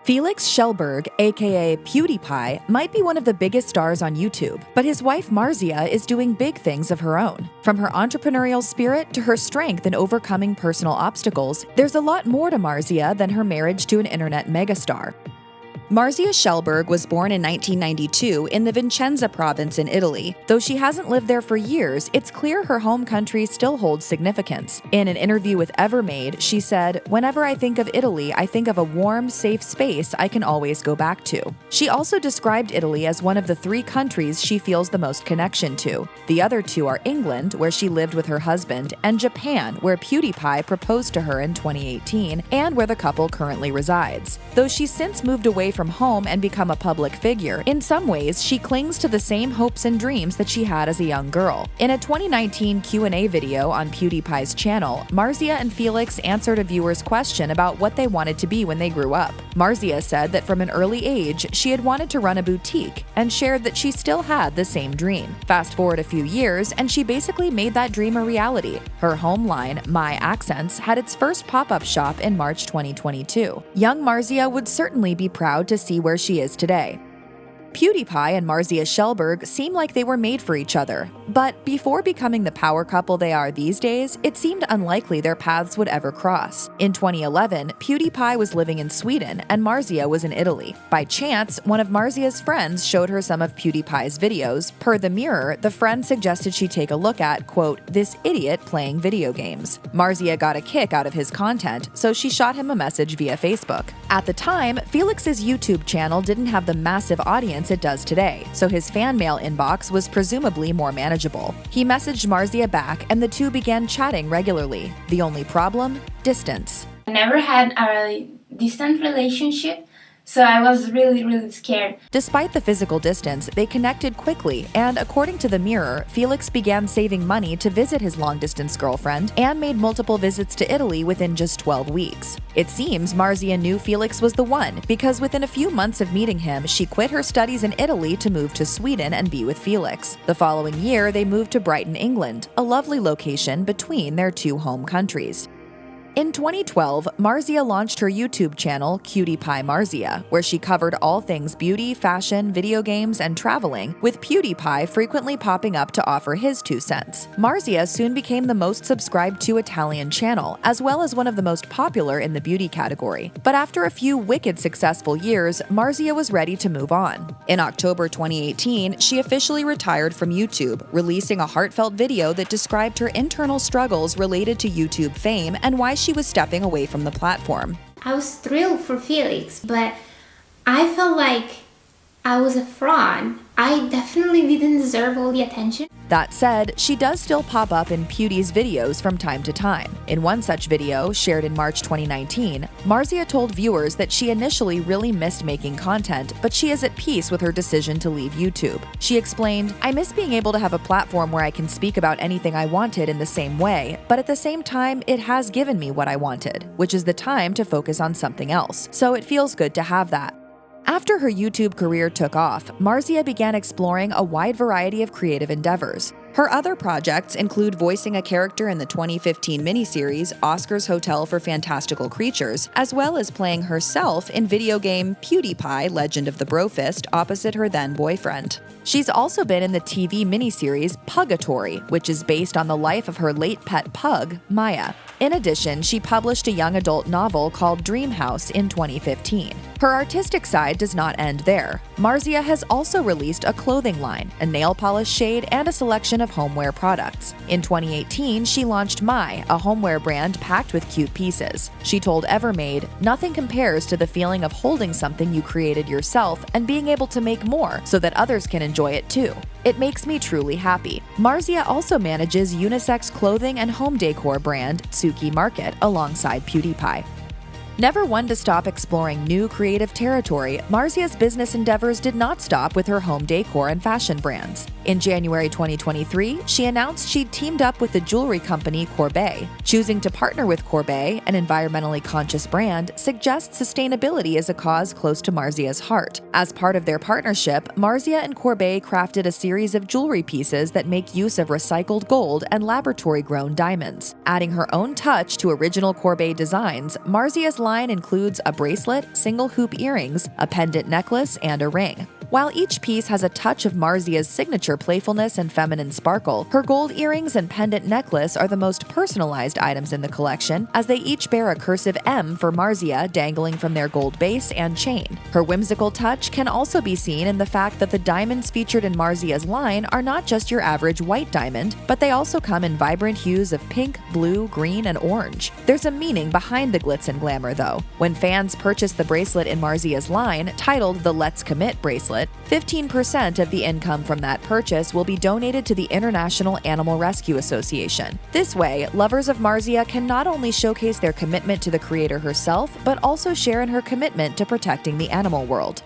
Felix Kjellberg, aka PewDiePie, might be one of the biggest stars on YouTube, but his wife Marzia is doing big things of her own. From her entrepreneurial spirit to her strength in overcoming personal obstacles, there's a lot more to Marzia than her marriage to an internet megastar. Marzia Kjellberg was born in 1992 in the Vicenza province in Italy. Though she hasn't lived there for years, it's clear her home country still holds significance. In an interview with Evermade, she said, "Whenever I think of Italy, I think of a warm, safe space I can always go back to." She also described Italy as one of the 3 countries she feels the most connection to. The other 2 are England, where she lived with her husband, and Japan, where PewDiePie proposed to her in 2018, and where the couple currently resides. Though she's since moved away from home and become a public figure, in some ways she clings to the same hopes and dreams that she had as a young girl. In a 2019 Q&A video on PewDiePie's channel, Marzia and Felix answered a viewer's question about what they wanted to be when they grew up. Marzia said that from an early age, she had wanted to run a boutique and shared that she still had the same dream. Fast forward a few years, and she basically made that dream a reality. Her home line, My Accents, had its first pop-up shop in March 2022. Young Marzia would certainly be proud to see where she is today. PewDiePie and Marzia Kjellberg seem like they were made for each other, but before becoming the power couple they are these days, it seemed unlikely their paths would ever cross. In 2011, PewDiePie was living in Sweden and Marzia was in Italy. By chance, one of Marzia's friends showed her some of PewDiePie's videos. Per The Mirror, the friend suggested she take a look at, quote, "this idiot playing video games." Marzia got a kick out of his content, so she shot him a message via Facebook. At the time, Felix's YouTube channel didn't have the massive audience it does today, so his fan mail inbox was presumably more manageable. He messaged Marzia back and the two began chatting regularly. The only problem? Distance. I never had a really distant relationship, so I was really scared. Despite the physical distance, they connected quickly, and according to The Mirror, Felix began saving money to visit his long-distance girlfriend and made multiple visits to Italy within just 12 weeks. It seems Marzia knew Felix was the one, because within a few months of meeting him, she quit her studies in Italy to move to Sweden and be with Felix. The following year, they moved to Brighton, England, a lovely location between their 2 home countries. In 2012, Marzia launched her YouTube channel, PewDiePie Marzia, where she covered all things beauty, fashion, video games, and traveling, with PewDiePie frequently popping up to offer his 2 cents. Marzia soon became the most subscribed to Italian channel, as well as one of the most popular in the beauty category. But after a few wicked successful years, Marzia was ready to move on. In October 2018, she officially retired from YouTube, releasing a heartfelt video that described her internal struggles related to YouTube fame and why she was stepping away from the platform. I was thrilled for Felix, but I felt like I was a fraud. I definitely didn't deserve all the attention. That said, she does still pop up in Pewdie's videos from time to time. In one such video, shared in March 2019, Marzia told viewers that she initially really missed making content, but she is at peace with her decision to leave YouTube. She explained, "I miss being able to have a platform where I can speak about anything I wanted in the same way, but at the same time, it has given me what I wanted, which is the time to focus on something else. So it feels good to have that." After her YouTube career took off, Marzia began exploring a wide variety of creative endeavors. Her other projects include voicing a character in the 2015 miniseries Oscar's Hotel for Fantastical Creatures, as well as playing herself in video game PewDiePie Legend of the Brofist opposite her then-boyfriend. She's also been in the TV miniseries Pugatory, which is based on the life of her late pet pug, Maya. In addition, she published a young adult novel called Dream House in 2015. Her artistic side does not end there. Marzia has also released a clothing line, a nail polish shade, and a selection of homeware products. In 2018, she launched My, a homeware brand packed with cute pieces. She told Evermade, "Nothing compares to the feeling of holding something you created yourself and being able to make more so that others can enjoy it too. It makes me truly happy." Marzia also manages unisex clothing and home decor brand Suki Market alongside PewDiePie. Never one to stop exploring new creative territory, Marzia's business endeavors did not stop with her home decor and fashion brands. In January 2023, she announced she'd teamed up with the jewelry company Courbet. Choosing to partner with Courbet, an environmentally conscious brand, suggests sustainability is a cause close to Marzia's heart. As part of their partnership, Marzia and Courbet crafted a series of jewelry pieces that make use of recycled gold and laboratory-grown diamonds. Adding her own touch to original Courbet designs, Marzia's line includes a bracelet, single hoop earrings, a pendant necklace, and a ring. While each piece has a touch of Marzia's signature playfulness and feminine sparkle, her gold earrings and pendant necklace are the most personalized items in the collection, as they each bear a cursive M for Marzia dangling from their gold base and chain. Her whimsical touch can also be seen in the fact that the diamonds featured in Marzia's line are not just your average white diamond, but they also come in vibrant hues of pink, blue, green, and orange. There's a meaning behind the glitz and glamour, though. When fans purchase the bracelet in Marzia's line, titled the Let's Commit bracelet, 15% of the income from that purchase will be donated to the International Animal Rescue Association. This way, lovers of Marzia can not only showcase their commitment to the creator herself, but also share in her commitment to protecting the animal world.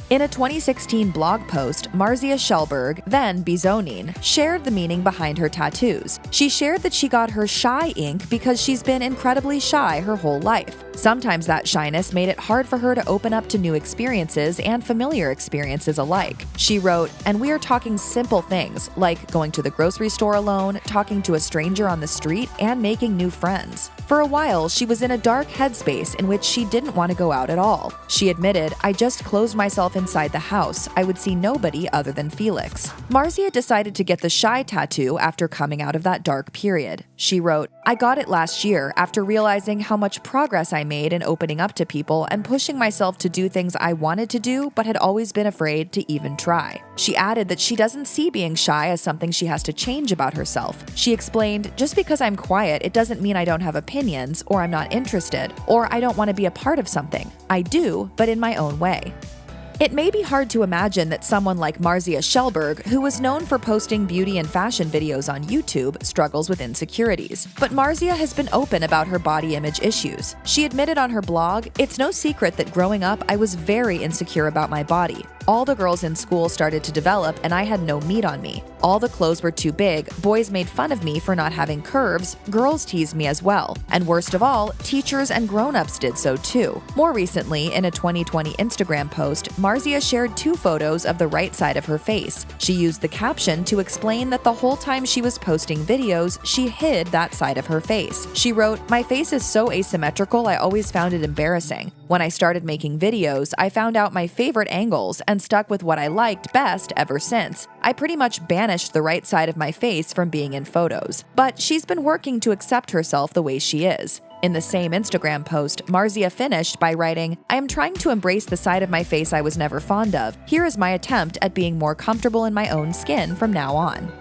In a 2016 blog post, Marzia Kjellberg, then Bizonin, shared the meaning behind her tattoos. She shared that she got her shy ink because she's been incredibly shy her whole life. Sometimes that shyness made it hard for her to open up to new experiences and familiar experiences alike. She wrote, "And we are talking simple things, like going to the grocery store alone, talking to a stranger on the street, and making new friends." For a while, she was in a dark headspace in which she didn't want to go out at all. She admitted, "I just closed myself inside the house. I would see nobody other than Felix." Marzia decided to get the shy tattoo after coming out of that dark period. She wrote, "I got it last year after realizing how much progress I made in opening up to people and pushing myself to do things I wanted to do but had always been afraid to even try." She added that she doesn't see being shy as something she has to change about herself. She explained, "Just because I'm quiet, it doesn't mean I don't have opinions, or I'm not interested, or I don't want to be a part of something. I do, but in my own way." It may be hard to imagine that someone like Marzia Kjellberg, who was known for posting beauty and fashion videos on YouTube, struggles with insecurities. But Marzia has been open about her body image issues. She admitted on her blog, "It's no secret that growing up, I was very insecure about my body. All the girls in school started to develop and I had no meat on me. All the clothes were too big, boys made fun of me for not having curves, girls teased me as well. And worst of all, teachers and grown-ups did so too." More recently, in a 2020 Instagram post, Marzia shared 2 photos of the right side of her face. She used the caption to explain that the whole time she was posting videos, she hid that side of her face. She wrote, "My face is so asymmetrical, I always found it embarrassing. When I started making videos, I found out my favorite angles and stuck with what I liked best ever since. I pretty much banished the right side of my face from being in photos." But she's been working to accept herself the way she is. In the same Instagram post, Marzia finished by writing, "I am trying to embrace the side of my face I was never fond of. Here is my attempt at being more comfortable in my own skin from now on."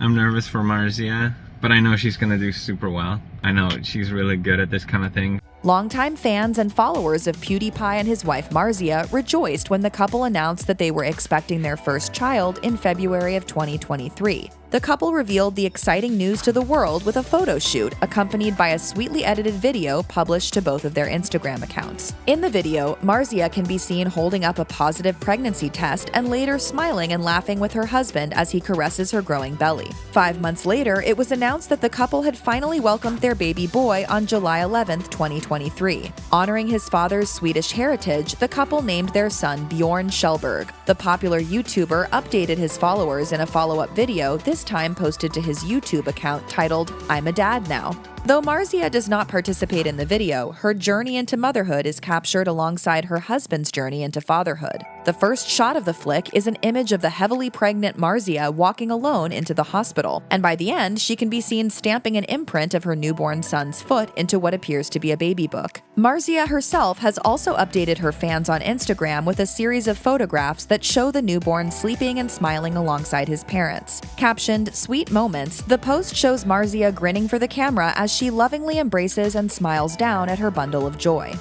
I'm nervous for Marzia, but I know she's gonna do super well. I know she's really good at this kind of thing. Longtime fans and followers of PewDiePie and his wife Marzia rejoiced when the couple announced that they were expecting their first child in February of 2023. The couple revealed the exciting news to the world with a photo shoot accompanied by a sweetly edited video published to both of their Instagram accounts. In the video, Marzia can be seen holding up a positive pregnancy test and later smiling and laughing with her husband as he caresses her growing belly. 5 months later, it was announced that the couple had finally welcomed their baby boy on July 11th, 2023. Honoring his father's Swedish heritage, the couple named their son Björn Kjellberg. The popular YouTuber updated his followers in a follow-up video, this time posted to his YouTube account titled, "I'm a Dad Now." Though Marzia does not participate in the video, her journey into motherhood is captured alongside her husband's journey into fatherhood. The first shot of the flick is an image of the heavily pregnant Marzia walking alone into the hospital, and by the end, she can be seen stamping an imprint of her newborn son's foot into what appears to be a baby book. Marzia herself has also updated her fans on Instagram with a series of photographs that show the newborn sleeping and smiling alongside his parents. Captioned, "Sweet Moments," the post shows Marzia grinning for the camera as she lovingly embraces and smiles down at her bundle of joy.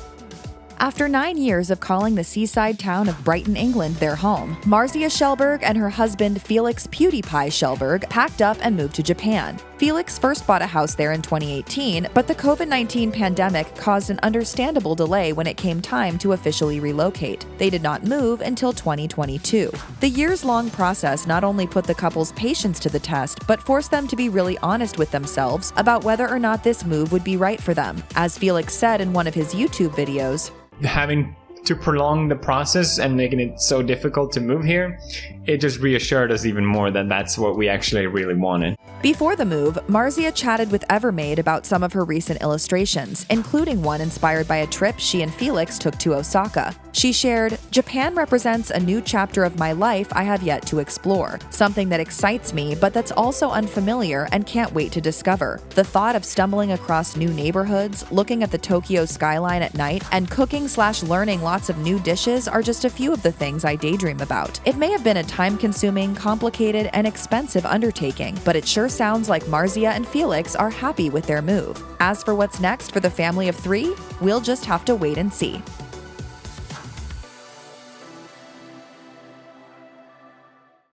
After 9 years of calling the seaside town of Brighton, England their home, Marzia Kjellberg and her husband Felix PewDiePie Kjellberg packed up and moved to Japan. Felix first bought a house there in 2018, but the COVID-19 pandemic caused an understandable delay when it came time to officially relocate. They did not move until 2022. The years-long process not only put the couple's patience to the test, but forced them to be really honest with themselves about whether or not this move would be right for them. As Felix said in one of his YouTube videos, having to prolong the process and making it so difficult to move here, it just reassured us even more that that's what we actually really wanted. Before the move, Marzia chatted with Evermade about some of her recent illustrations, including one inspired by a trip she and Felix took to Osaka. She shared, "Japan represents a new chapter of my life I have yet to explore, something that excites me but that's also unfamiliar and can't wait to discover. The thought of stumbling across new neighborhoods, looking at the Tokyo skyline at night, and cooking/learning lots of new dishes are just a few of the things I daydream about. It may have been a time-consuming, complicated, and expensive undertaking, but it sure sounds like Marzia and Felix are happy with their move. As for what's next for the family of 3, we'll just have to wait and see."